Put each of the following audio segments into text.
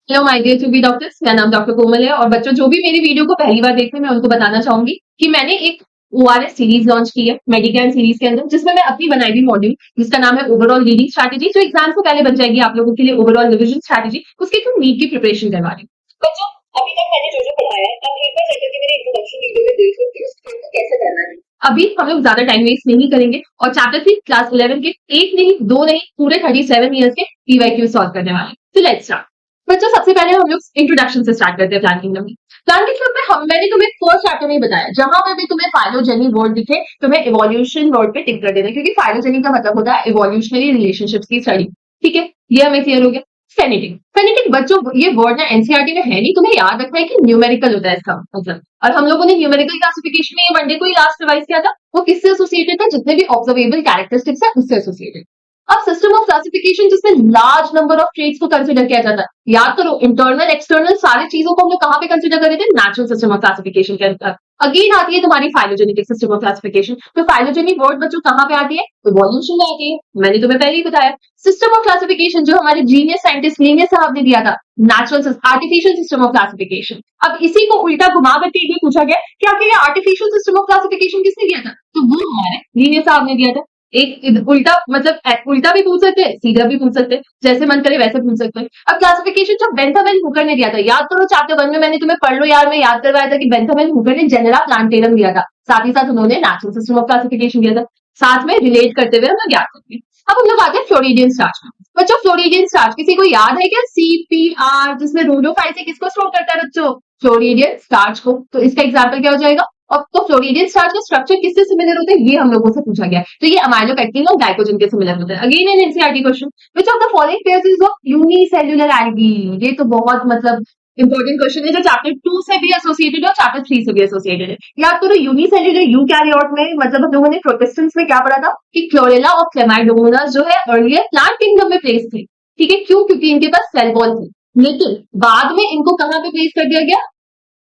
Hello my dear to be doctors, मेरा नाम doctor कोमल है। और बच्चों जो भी मेरी वीडियो को पहली बार देख रहे हैं, मैं उनको बताना चाहूंगी कि मैंने एक ओआरएस सीरीज लॉन्च की है मेडिकेयर सीरीज के अंदर, जिसमें मैं अपनी बनाई हुई मॉड्यूल जिसका नाम है ओवरऑल रीडिंग स्ट्रैटेजी, जो एग्जाम से पहले बन जाएगी आप लोगों के लिए ओवरऑल रिविजन स्ट्रैटेजी, उसके थ्रू नीट की प्रिपरेशन करवा रही हूँ। बच्चों अभी तक मैंने जो जो पढ़ाया है, आप एक बार जाकर के मेरे इंट्रोडक्शन वीडियो में देख लो कि उस काम को कैसे करना है। अभी हम लोग ज्यादा टाइम वेस्ट नहीं करेंगे और चैप्टर 3 क्लास 11 के एक नहीं दो नहीं पूरे 37 ईयर्स के पीवाईक्यू सॉल्व करने वाले हैं। तो लेट्स स्टार्ट। बच्चों सबसे पहले हम लोग इंट्रोडक्शन से स्टार्ट करते हैं प्लान किंगडम की। प्लान किंगडम में हम मैंने तुम्हें फर्स्ट चैप्टर में ही बताया, जहां पे भी तुम्हें फाइलोजेनी वर्ड दिखे तुम्हें इवोल्यूशन वर्ड पे टिक कर देना, क्योंकि फाइलोजेनी का मतलब होता है इवोल्यूशनरी रिलेशनशिप्स की स्टडी। ठीक है, ये हमें क्लियर हो गया। फेनेटिक फेनेटिक बच्चों ये वर्ड ना एनसीईआरटी में है नहीं, तुम्हें याद रखना है कि न्यूमेरिकल होता है इसका मतलब। और हम लोगों ने न्यूमेरिकल क्लासिफिकेशन में ये वनडे को ही लास्ट रिवाइज किया था, वो किससे एसोसिएटेड था? जितने भी ऑब्जर्वेबल कैरेक्टरिस्टिक्स है उससे एसोसिएटेड। अब सिस्टम ऑफ क्लासिफिकेशन जिसमें लार्ज नंबर ऑफ ट्रेड्स को कंसिडर किया जाता है। याद करो इंटरनल एक्सटर्नल सारी चीजों को हम लोग कहां पे कंसिडर कर रहे थे? नेचुरल सिस्टम ऑफ क्लासिफिकेशन के अंदर। अगेन आती है तुम्हारी फाइलोजेनेटिक सिस्टम ऑफ क्लासिफिकेशन। तो फाइलोजेनिक वर्ड बच्चों कहां पे आती है? इवोल्यूशन में आती है। मैंने तुम्हें पहले ही बताया। सिस्टम ऑफ क्लासिफिकेशन जो हमारे जीनियस साइंटिस्ट लीनियस साहब ने दिया था, natural artificial system of classification. अब इसी को उल्टा घुमा करके ये पूछा गया कि आखिर ये आर्टिफिशियल सिस्टम ऑफ क्लासिफिकेशन किसने दिया था? तो वो हमारे लीनियस साहब ने दिया था। एक उल्टा मतलब उल्टा भी पूछ सकते हैं, सीधा भी पूछ सकते हैं, जैसे मन करे वैसे पूछ सकते हैं। अब क्लासिफिकेशन जो बेंथामेन हुकर ने दिया था, याद करो चैप्टर 1 में मैंने तुम्हें पढ़ लो यार, मैं याद करवाया था कि बेंथामेन हुकर ने जेनेरा प्लांटेरम दिया था, साथ ही साथ उन्होंने नेचुरल सिस्टम ऑफ क्लासिफिकेशन दिया था। साथ में रिलेट करते हुए हम लोग याद करेंगे। अब हम लोग आते हैं फ्लोरिडियन स्टार्च में। बच्चों फ्लोरिडियन स्टार्च किसी को याद है क्या? सीपीआर, जिसमें रोडोफाइल से किसको स्टोर करता है बच्चों? फ्लोरिडियन स्टार्च को। तो इसका एग्जाम्पल क्या हो जाएगा? और तो फ्लोरिडियन स्टार्च का स्ट्रक्चर किससे सिमिलर होता है? ये हम लोगों से पूछा गया है। तो ये अमाइनो पेक्टिन और ग्लाइकोजन के सिमिलर होता है। Again in NCERT question, which of the following pairs is of unicellular algae? ये तो बहुत मतलब इंपॉर्टेंट क्वेश्चन है, जो चैप्टर 2 से भी एसोसिएटेड है और चैप्टर 3 से भी एसोसिएटेड है। याद करो यूनिसेल्युलर यूकैरियोट में मतलब हम लोगों ने प्रोटिस्टेंस में क्या पढ़ा था कि क्लोरेला और क्लेमाइडोमोनास जो है अर्लियर प्लांट किंगडम में प्लेस थे। ठीक है, क्यों? क्योंकि इनके पास सेल वॉल थी। लेकिन बाद में इनको कहां पे प्लेस कर दिया गया?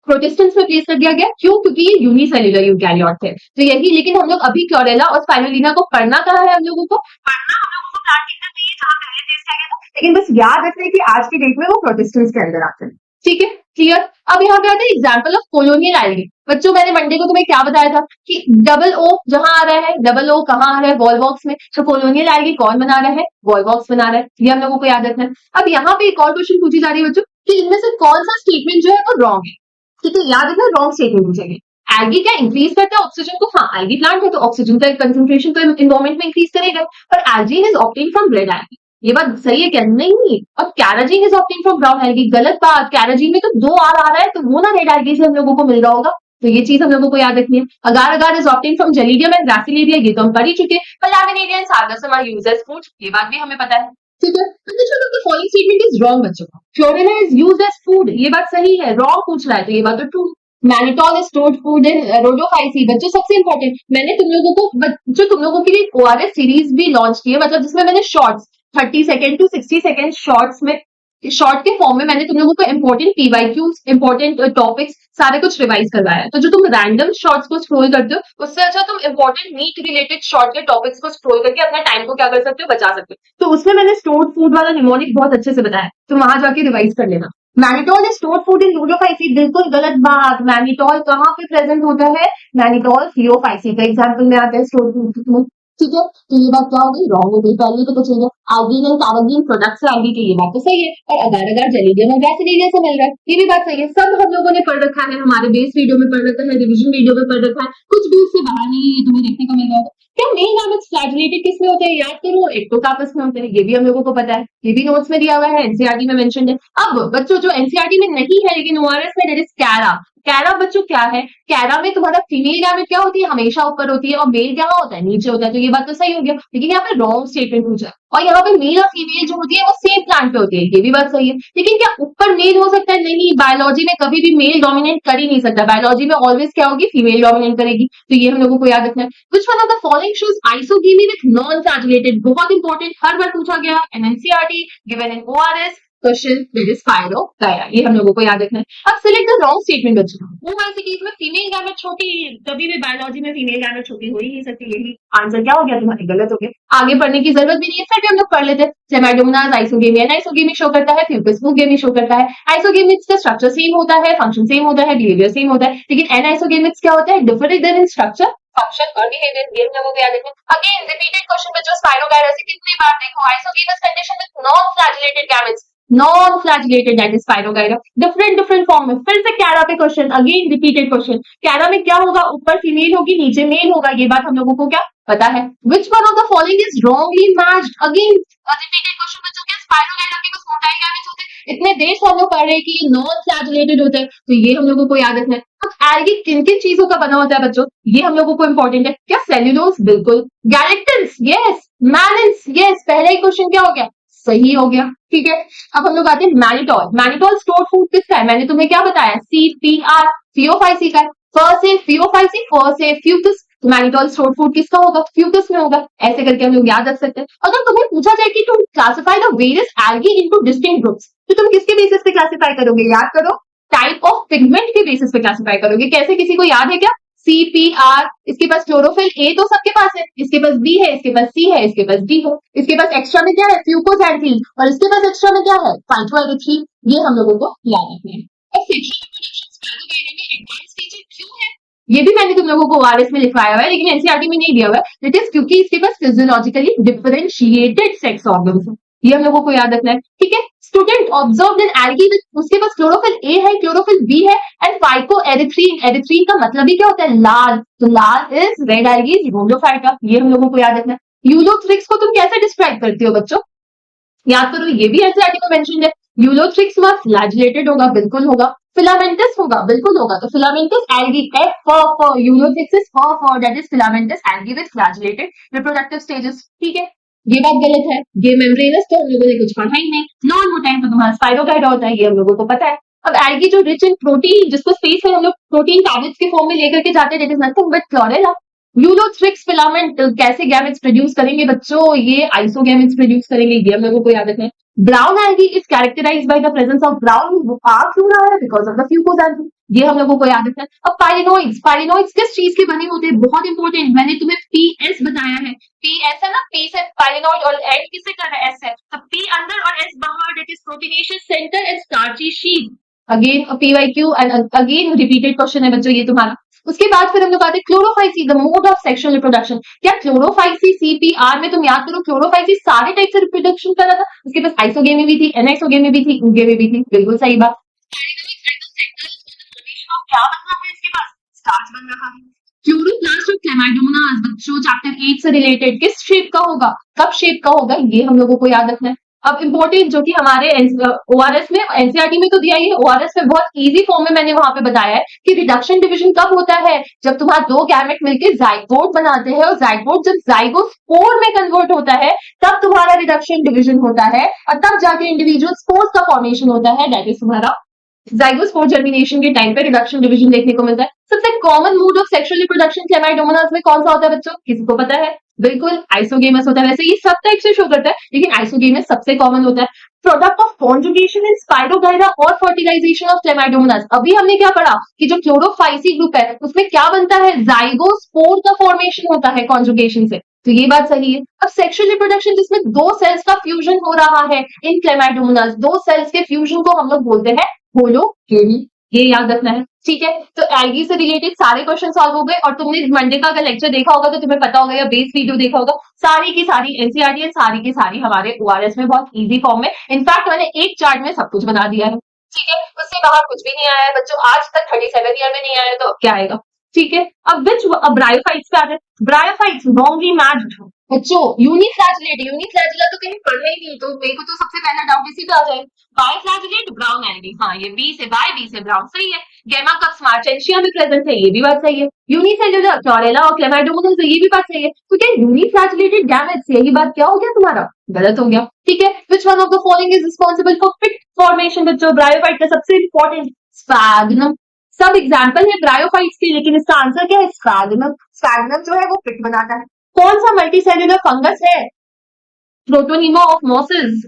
प्रोटेस्टेंट्स में प्लेस कर दिया गया। क्यों? क्योंकि ये यूनिसेल्युलर यूकैरियोट थे। तो यही, लेकिन हम लोग अभी क्लोरेला और स्पाइरुलिना को पढ़ना कहाँ है? हम लोगों को पढ़ना हम लोगों को प्लांट किंगडम में ही जहां पहले प्लेस किया गया था, लेकिन बस याद रखना है कि आज की डेट में वो प्रोटेस्टेंट्स के अंदर आते हैं। ठीक है, क्लियर। अब यहाँ पे आते हैं एग्जाम्पल ऑफ कोलोनियल एल्गी। बच्चों मैंने मंडे को तुम्हें क्या बताया था कि डबल ओ जहां आ रहा है, डबल ओ कहाँ आ रहा है? वॉल बॉक्स में। तो कोलोनियल एल्गी कौन बना रहा है? वॉल बॉक्स बना रहा है। ये हम लोगों को याद रखना है। अब यहाँ पे एक और क्वेश्चन पूछी जा रही है बच्चों कि इनमें से कौन सा स्टेटमेंट जो है वो रॉन्ग है। ठीक है, याद रखना रॉन्ग स्टेटमेंट पूछेंगे। एल्गी क्या इंक्रीज करता है ऑक्सीजन को? हाँ, एल्गी प्लांट है तो ऑक्सीजन का कंसंट्रेशन तो एनवायरमेंट में इंक्रीज करेगा। पर algin is obtain from red algae. ये बात सही है क्या? नहीं। और carrageenan is obtain from brown algae. गलत बात। कैराजीन में तो 2 आर आ रहा है, तो वो ना रेड एल्गी से हम लोगों को मिल रहा होगा। तो ये चीज हम लोगों को याद रखनी है। Agar agar is obtain from Gelidium and Gracilaria, ये तो हम पढ़ ही चुके हैं। पर Laminaria and Sargassum are used as food, ये बात भी हमें पता है। ठीक है, तो चलो the following statement is wrong बच्चों। फ्लोरिना इज यूज्ड एज फूड, ये बात सही है। रॉन्ग पूछ रहा है तो ये बात तो true. Mannitol is stored food in Rhodophyceae. बच्चों सबसे इंपॉर्टेंट, मैंने तुम लोगों को बच्चों तुम लोगों के लिए ओआरएस सीरीज भी लॉन्च की है, मतलब जिसमें मैंने shorts 30 second to 60 second shorts में शॉर्ट के फॉर्म में मैंने तुम लोगों को इंपॉर्टेंट पीवाईक्यूज इंपॉर्टेंट टॉपिक्स सारे कुछ रिवाइज करवाया है। तो जो तुम रैंडम शॉर्ट्स को स्क्रॉल करते हो उससे अच्छा तुम इंपॉर्टेंट नीट रिलेटेड शॉर्ट के टॉपिक्स को स्क्रॉल करके अपना टाइम को क्या कर सकते हो? बचा सकते हो। तो उसमें मैंने स्टोर्ड फूड वाला निमोनिक बहुत अच्छे से बताया, तो वहां जाके रिवाइज कर लेना। Mannitol is stored food in यूरोफाइसी, बिल्कुल गलत बात। मैनिटॉल कहाँ पे प्रेजेंट होता है? मैनिटॉल थियोफाइसी का एग्जाम्पल में आता है स्टोर्ड फूड। ठीक है, तो ये बात क्या हो गई? रॉन्ग हो गई। पहले तो चाहिए आल्गीन एंड पैरागीन प्रोडक्ट्स से एल्गी की, ये बात तो सही है। और अगार अगार जेलिडियम और गैसिलेरिया से मिल रहा है, ये भी बात सही है। सब हम लोगों ने पढ़ रखा है, हमारे बेस वीडियो में पढ़ रखा है, रिविजन वीडियो में पढ़ रखा है, कुछ भी उससे बाहर नहीं है, ये तुम्हें देखने को मिल रहा होगा। क्या मेन गैमेट्स फ्लैगेलेटेड किस में होते हैं? याद करो एक्टोकार्पस में होते हैं, ये भी हम लोगों को पता है, ये भी नोट्स में दिया हुआ है, एनसीईआरटी में मेंशन्ड है। अब बच्चों जो एनसीईआरटी में नहीं है लेकिन ओआरएस में, दैट इज कैरा। कैरा बच्चों क्या है? कैरा में तुम्हारा फीमेल गैमेट क्या होती है? हमेशा ऊपर होती है, और मेल क्या होता है? नीचे होता है। तो ये बात तो सही हो गया, लेकिन यहाँ पे रॉन्ग स्टेटमेंट पूछा है। और यहाँ पे मेल और फीमेल जो होती है वो सेम प्लांट पे होती है, ये भी बात सही है। लेकिन क्या ऊपर मेल हो सकता है? नहीं, बायोलॉजी में कभी भी मेल डोमिनेट कर ही नहीं सकता। बायोलॉजी में ऑलवेज क्या होगी? फीमेल डोमिनेट करेगी। तो ये हम लोगों को याद रखना है। Which one of the following shows isogamy with non-flagellated? बहुत इंपॉर्टेंट, हर बार पूछा गया। NCERT given in ORS question that is spirogyra, ये हम लोगों को याद रखना है। अब सिलेक्ट द रॉन्ग स्टेटमेंट बच्चों। वो वाली केस में फीमेल गैमेट छोटी, कभी भी बायोलॉजी में फीमेल गैमेट छोटी हो ही नहीं सकती, यही आंसर क्या हो गया तुम्हारी, गलत हो गया। आगे पढ़ने की जरूरत भी नहीं है, फिर भी हम लोग पढ़ लेते हैं। सेमाइडोमोनास आइसोगेमी, एनाइसोगेमी शो करता है, फ्यूकस बूगेमी शो करता है। आइसोगेमिक्स का स्ट्रक्चर सेम होता है, फंक्शन सेम होता है, बिहेवियर सेम होता है, लेकिन एनाइसोगेमिक्स क्या होता है, different then in structure, function और बिहेवियर, ये हम लोगों को याद रखना है। अगेन रिपीटेड क्वेश्चन बच्चों, स्पायरोगायरा से कितनी बार देखो, isogamous condition with non flagellated gametes, non flagellated that is Spirogyra, different different form में। फिर से कैरा पे question, again repeated question, Chara में क्या होगा, ऊपर फीमेल होगी नीचे मेल होगा, ये बात हम लोगों को क्या पता है। Which one of the following is wrongly matched, again repeated question बच्चों, क्या स्पायरोगायरा के पास मोटाई गैमेट्स होते हैं, इतने देर से हम लोग पढ़ रहे हैं कि ये नॉन फ्लैगेलेटेड होते हैं, तो ये हम लोगों को याद रखना है। अब एल्गी किन किन चीजों का बना होता है बच्चों, ये हम लोगों को इंपॉर्टेंट है। क्या सेल्यूलोज, बिल्कुल। गैलेक्टिन्स, यस। मैलिन्स, यस। पहला ही क्वेश्चन क्या हो गया, सही हो गया, ठीक है। अब हम लोग आते हैं मैनिटॉल। मैनिटॉल स्टोर फूड किसका है, मैंने तुम्हें क्या बताया, CPR, फियोफाइसी का है। फ से फियोफाइसी, फ से फ्यूकस, तो मैनिटॉल स्टोर फूड किसका होगा, फ्यूकस में होगा। ऐसे करके हम लोग याद रख सकते हैं। अगर तुम्हें पूछा जाए कि तुम classify the various algae into distinct groups, तो तुम किसके बेसिस पे क्लासिफाई करोगे, याद करो, टाइप ऑफ पिगमेंट के बेसिस पे क्लासिफाई करोगे। कैसे, किसी को याद है क्या, CPR, इसके पास क्लोरोफिल ए तो सबके पास है, इसके पास बी है, इसके पास सी है, इसके पास डी है, इसके पास एक्स्ट्रा में क्या है, फ्यूकोसैंथीन, और इसके पास एक्स्ट्रा में क्या है, फाइटोएरिथ्रीन, ये हम लोगों को याद रखना है। अब सेक्सुअल रिप्रोडक्शन स्पायरोगायरा में एडवांस स्टेज क्यों है, ये भी मैंने तुम लोगों को ओआरएस में लिखवाया हुआ है, लेकिन एनसीईआरटी में नहीं दिया हुआ है। इट इज क्योंकि इसके पास फिजियोलॉजिकली डिफरेंशिएटेड सेक्स ऑर्गन्स है, ये हम लोगों को याद रखना है, ठीक है। Student observe in algae with, उसके पास क्लोरोफिल ए है, क्लोरोफिल बी है, एंड फाइकोएरिथ्रीन, एरिथ्रीन का मतलब ही क्या होता है, लाल, तो लाल इज रेड एल्गी, यूलोफाइटा, ये हम लोगों को याद रखना है। यूलोथ्रिक्स को तुम कैसे डिस्क्राइब करते हो बच्चों, याद करो, ये भी एनसीईआरटी में मेंशन है। यूलोथ्रिक्स में फ्लैजिलेटेड होगा, बिल्कुल होगा। फिलामेंटस होगा, बिल्कुल होगा, तो filamentous algae, F for Ulothrix is for that is filamentous algae with flagellated reproductive stages, ठीक है। ये बात गलत है, ये मेम्ब्रेनस तो हम लोगों ने कुछ पढ़ा ही नहीं। नॉन मोटाइल तो तुम्हारा स्पायरोगायरा होता है, ये हम लोगों को पता है। अब एल्गी जो रिच इन प्रोटीन, जिसको स्पेस में हम लोग प्रोटीन टैबलेट्स के फॉर्म में लेकर के जाते हैं, that is nothing but chlorella. Ulothrix filament कैसे गैमेट्स प्रोड्यूस करेंगे बच्चों, ये आइसोगैमेट्स प्रोड्यूस करेंगे, ये हम लोगों को याद रखना है। Brown algae is characterised by the presence of brown, वो आ क्यों रहा है, बिकॉज ऑफ द फ्यूकोसैंथीन, ये हम लोगों को याद रखना है। अब पाइलिनोइड्स, पाइलिनोइड्स किस चीज के बने होते हैं, बहुत इंपॉर्टेंट, मैंने तुम्हें पीएस बताया है, पीएस है ना, पी से पाइलिनोइड, और एंड किससे कर रहा है, एस से, तो पी अंदर और एस बाहर, that is proteinaceous centre and starchy sheet. Again PYQ and again repeated question है बच्चों ये तुम्हारा। उसके बाद फिर हम लोग आते हैं Chlorophyceae, the mode of sexual reproduction. क्या क्लोरोफाइसी CPR में तुम याद करो, क्लोरोफाइसी सारे टाइप से रिप्रोडक्शन कर रहा था, उसके पास आइसोगेमी भी थी, एनाइसोगेमी भी थी, ऊगेमी भी थी, बिल्कुल सही बात। क्या बन रहा है, इसके पास स्टार्च बन रहा है। क्लोरोप्लास्ट और क्लेमाइडोमोनास बच्चों चैप्टर 8 से रिलेटेड किस शेप का होगा, कब शेप का होगा, ये हम लोगों को याद रखना है। अब इंपॉर्टेंट जो कि हमारे ओआरएस में, एनसीईआरटी में तो दिया ही है, ओआरएस में बहुत इजी फॉर्म में मैंने वहां पे बताया है कि रिडक्शन डिवीजन कब होता है, जब तुम्हारा दो गैमेट मिलकर जाइगोट बनाते हैं, और जाइगोट जब जाइगोस्पोर में कन्वर्ट होता है तब तुम्हारा रिडक्शन डिवीजन होता है, और तब जाके इंडिविजुअल स्पोर्स का फॉर्मेशन होता है, दैट इज तुम्हारा जाइगोस्पोर जर्मिनेशन के टाइम पे रिडक्शन डिवीजन देखने को मिलता है। सबसे common mode of sexual reproduction Chlamydomonas में कौन सा होता है बच्चों, किसी को पता है, बिल्कुल आइसोगेमस होता है। वैसे ये सब टाइप से शो करता है, लेकिन आइसोगेमस सबसे कॉमन होता है। Product of conjugation in spirogyra और फर्टिलाइजेशन ऑफ क्लेमाइडोमोनास, अभी हमने क्या पढ़ा कि जो क्लोरोफाइसी ग्रुप है उसमें क्या बनता है, जाइगोस्पोर का फॉर्मेशन होता है कॉन्जुगेशन से, तो ये बात सही है। अब सेक्सुअल रिप्रोडक्शन जिसमें दो सेल्स का फ्यूजन हो रहा है इन क्लेमाइडोमोनास, दो सेल्स के फ्यूजन को हम लोग बोलते हैं होलोगेमी, ये याद रखना है, ठीक है। तो एल्गी से रिलेटेड सारे क्वेश्चन सॉल्व हो गए, और तुमने मंडे का अगर लेक्चर देखा होगा तो तुम्हें पता होगा, या बेस वीडियो देखा होगा, सारी की सारी एनसीईआरटी सारी की सारी हमारे ओआरएस में बहुत इजी फॉर्म में, इनफैक्ट मैंने एक चार्ट में सब कुछ बना दिया है, ठीक है। उससे बाहर कुछ भी नहीं आया है बच्चों, आज तक 37 ईयर में नहीं आया, तो क्या आएगा, ठीक है। अब ब्रायोफाइट्स पे आ जाए। ब्रायोफाइट्स रॉन्गली मैच्ड बच्चों, यूनिफ्लैजिला तो कहीं पढ़ा ही नहीं, तो मेरे को तो सबसे पहला डाउट इसी पे आ जाए। बाइफ्लैजिलेट ब्राउन एल्गी, हाँ ये बी से बाय, बी से ब्राउन, सही है। गैमा कप्स मार्चेंशिया में प्रेजेंट है, ये भी बात सही है। यूनिसेल्युलर क्लोरेला और क्लेमाइडोमोनास, ये भी बात सही है। तो क्या यूनिफ्लैजिलेटेड गैमेट्स, यही बात क्या हो गया तुम्हारा, गलत हो गया, ठीक है। Which one of the following is responsible for pit formation बच्चों, ब्रायोफाइट का सबसे इंपॉर्टेंट स्फैग्नम, सब एग्जाम्पल है ब्रायोफाइट्स के, लेकिन इसका आंसर क्या है, स्फैग्नम। स्फैग्नम जो है वो पिट बनाता है। कौन सा मल्टीसेल्युलर फंगस है, प्रोटोनीमा ऑफ मॉसेस,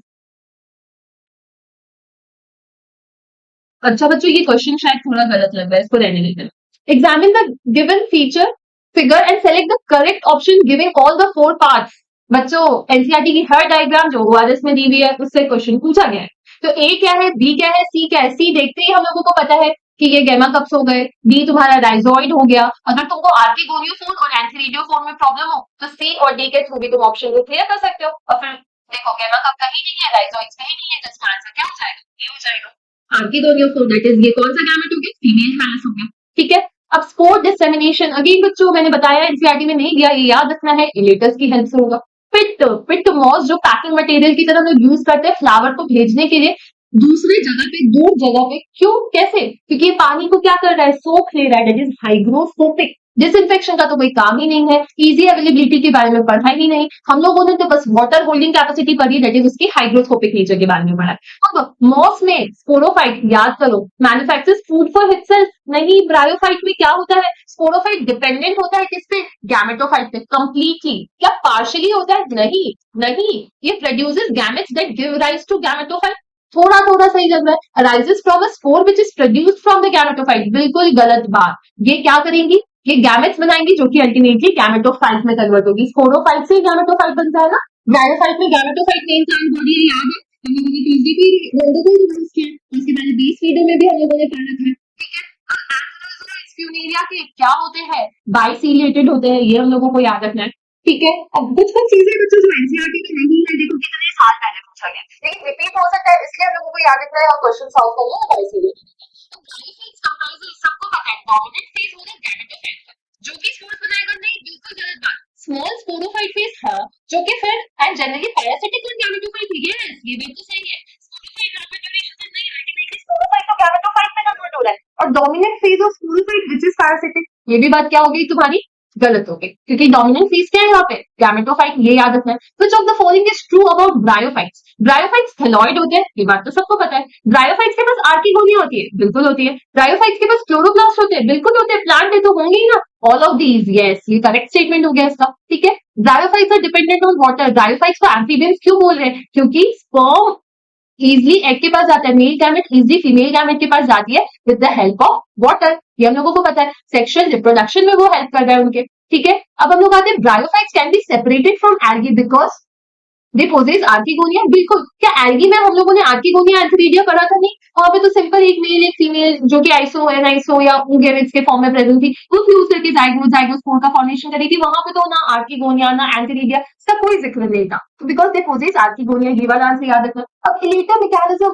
अच्छा बच्चों, ये क्वेश्चन शायद थोड़ा गलत लग रहा है, इसको रहने देते हैं। Examine the given feature figure and select the correct option giving all the 4 parts. बच्चों, एनसीईआरटी की हर डायग्राम जो ओआरएस में दी हुई है उससे क्वेश्चन पूछा गया है। तो ए क्या है, बी क्या है, सी क्या है। सी देखते ही हम लोगों को पता है कि ये गैमा कप्स हो गए, डी तुम्हारा राइजोइड हो गया। अगर तुमको आर्किगोनियोफोन और एंथीरिडियोफोन में प्रॉब्लम हो तो सी और डी के थ्रू भी तुम ऑप्शन को क्लियर कर सकते हो। और फिर देखो, गैमा कप कहीं नहीं है, राइजोइड्स कहीं नहीं है, तो इसका आंसर क्या हो जाएगा, ये हो जाएगा। आर्किगोनियोफोर दैट इज, ये कौन सा गैमेट हो गया, फीमेल हाइस हो गया। ठीक है। अब स्पोर डिसेमिनेशन अगेन बच्चों मैंने बताया एनसीईआरटी में नहीं दिया, ये याद रखना है, इलेटस की हेल्प से होगा। पिट पिट मॉस जो पैकिंग मटेरियल की तरह लोग यूज करते हैं फ्लावर को भेजने के लिए दूसरी जगह पे, दूर जगह पे, क्यों, कैसे? क्योंकि ये पानी को क्या कर रहा है, सोख ले रहा है, दैट इज हाइग्रोस्कोपिक। डिसइंफेक्शन का तो कोई काम ही नहीं है, इजी अवेलेबिलिटी के बारे में पढ़ा ही नहीं हम लोगों ने, तो बस वाटर होल्डिंग कैपेसिटी पढ़ी, दैट इज उसकी हाइग्रोस्कोपिक नेचर के बारे में पढ़ा। अब मॉस में स्पोरोफाइट याद करो, मैन्युफैक्चर्स फूड फॉर हिटसेल्फ नहीं। ब्रायोफाइट में क्या होता है, स्पोरोफाइट डिपेंडेंट होता है किस पे, गैमेटोफाइट पे कंप्लीटली। क्या पार्शियली होता है, नहीं नहीं, ये produces gametes that give rise to gametophyte. थोड़ा थोड़ा सही लग रहा है, arises from a spore which is produced from the gametophyte, बिल्कुल गलत बात। ये क्या करेंगी, ये गैमेट्स बनाएंगी जो कि अल्टीमेटली गैमेटोफाइट में कन्वर्ट होगी। स्पोरोफाइट से गैमेटोफाइट बनता है ना, ब्रायोफाइट में गैमेटोफाइट मेन प्लांट बॉडी है, याद है हम लोगों ने ट्यूसडे भी वंडरफुल रिवाइज किया, उसके पहले 20 वीडियो में भी हम लोगों ने पढ़ा था। ठीक है। अब एंथ्रेल्स और फ्यूनेरिया के क्या होते हैं, बाइसिलिएटेड होते हैं, ये हम लोगों को याद रखना है। ठीक है। अब कुछ कुछ चीजें बच्चों जो एनसीईआरटी में नहीं है, देखो कितने साल पहले पूछा गया, लेकिन रिपीट हो सकता है, इसलिए हम लोगों को याद रखना है और क्वेश्चन सॉल्व करना है बाइसिलिएटेड। तो बाइफेज कंप्राइजेस सबको पता है, डोमिनेंट फेज होगा गैमेटोफाइट का, जो कि स्पोर्स बनाएगा, नहीं बिल्कुल गलत बात। स्मॉल स्पोरोफाइट फेज है जो कि फिर एंड जनरली पैरासिटिक और गैमेटोफाइट, यस ये बात तो सही है। स्पोरोफाइट रैपिड ड्यूरेशन से नहीं, अल्टीमेटली स्पोरोफाइट तो गैमेटोफाइट में कन्वर्ट हो रहा है, और dominant phase of sporophyte which is parasitic, ये भी बात क्या हो गई तुम्हारी, गलत हो गई, क्योंकि डोमिनेंट फेज क्या है यहाँ पे, गैमेटोफाइट, ये याद रखना है। Which of the following is true about bryophytes. Bryophytes thalloid होते हैं, ये बात तो सबको पता है। ब्रायोफाइट्स के पास आर्किगोनिया होती है, बिल्कुल होती है। ब्रायोफाइट्स के पास क्लोरोप्लास्ट होते हैं, बिल्कुल होते हैं, प्लांट है तो होंगे ही ना। ऑल ऑफ दीज, यस ये करेक्ट स्टेटमेंट हो गया इसका। ठीक है। Bryophytes are dependent on water. Bryophytes को एम्फीबियंस क्यों बोल रहे हैं, क्योंकि स्पर्म इजिली एग के पास जाता है, male gamete easily female gamete के पास जाती है with the help of water, ये हम लोगों को पता है। सेक्सुअल रिप्रोडक्शन में वो हेल्प कर रहा है उनके। ठीक है। अब हम लोग आते हैं, bryophytes can be separated from algae because they possess archegonia, बिल्कुल। क्या एल्गी में हम लोगों ने आर्किगोनिया एंथीरिडिया पढ़ा था, नहीं, वहां पे तो सिंपल एक मेल एक फीमेल जो कि आइसो एनाइसो या ऊगेविट्स के फॉर्म में प्रेजेंट थी, वो फ्यूज करके जाइगोस्पोर का फॉर्मेशन करी थी, वहां पे तो ना आर्किगोनिया ना एंथीरिडिया, इसका कोई जिक्र नहीं था, बिकॉज दे पोजेस आर्किगोनिया, ये वाला आंसर याद रखना। अब इलेटर मैकेनिज्म